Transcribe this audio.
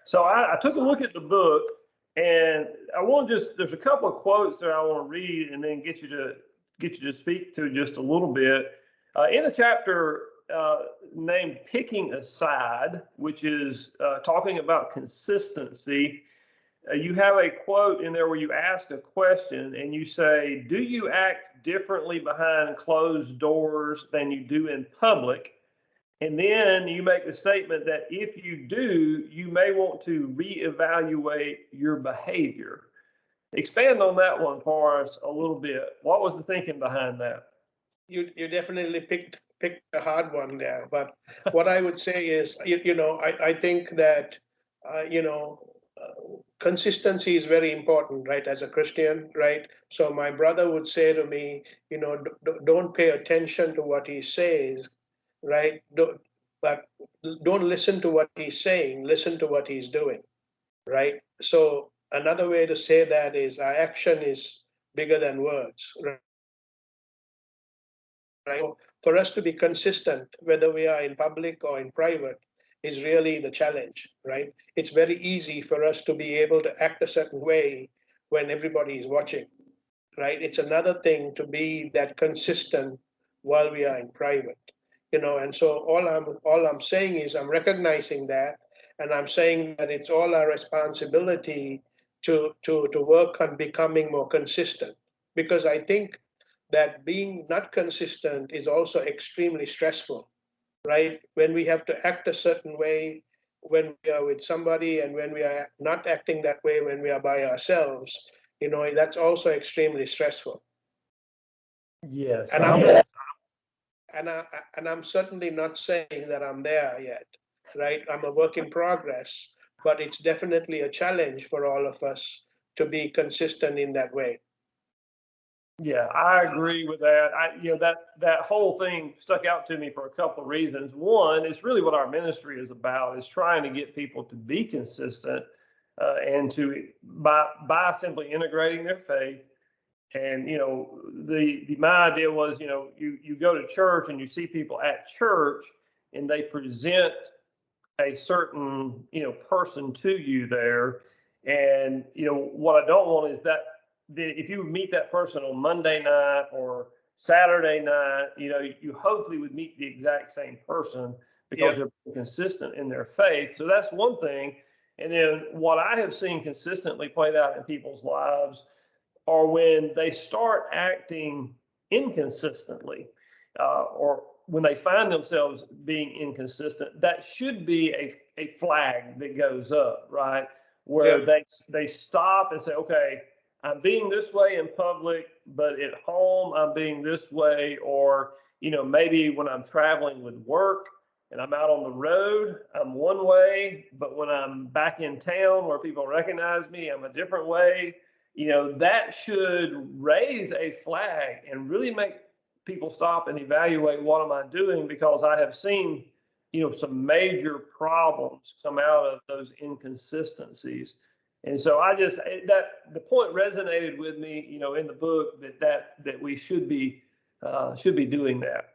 So I took a look at the book, and there's a couple of quotes that I want to read and then get you to speak to just a little bit. In the chapter named Picking a Side, which is talking about consistency, you have a quote in there where you ask a question and you say, do you act differently behind closed doors than you do in public? And then you make the statement that if you do, you may want to reevaluate your behavior. Expand on that one for us a little bit. What was the thinking behind that? You definitely picked a hard one there. But what I would say is, I think that, consistency is very important, right, as a Christian, right? So my brother would say to me, don't pay attention to what he says, right? But don't listen to what he's saying, listen to what he's doing, right? So another way to say that is our action is bigger than words, right? So for us to be consistent, whether we are in public or in private, is really the challenge, right? It's very easy for us to be able to act a certain way when everybody is watching, right? It's another thing to be that consistent while we are in private, and so all I'm saying is I'm recognizing that, and I'm saying that it's all our responsibility to work on becoming more consistent, because I think that being not consistent is also extremely stressful, right? When we have to act a certain way when we are with somebody, and when we are not acting that way when we are by ourselves, that's also extremely stressful. Yes. And I'm certainly not saying that I'm there yet, right? I'm a work in progress, but it's definitely a challenge for all of us to be consistent in that way. Yeah, I agree with that. That whole thing stuck out to me for a couple of reasons. One, it's really what our ministry is about, is trying to get people to be consistent and to by simply integrating their faith. And my idea was, you go to church and you see people at church and they present a certain person to you there, and what I don't want is that if you meet that person on Monday night or Saturday night, you hopefully would meet the exact same person because they're consistent in their faith. So that's one thing. And then what I have seen consistently played out in people's lives are when they start acting inconsistently, or when they find themselves being inconsistent. That should be a flag that goes up, right? Where they stop and say, okay, I'm being this way in public, but at home I'm being this way. Or maybe when I'm traveling with work and I'm out on the road, I'm one way, but when I'm back in town where people recognize me, I'm a different way. That should raise a flag and really make people stop and evaluate, what am I doing? Because I have seen, some major problems come out of those inconsistencies. And so the point resonated with me, in the book that we should be doing that.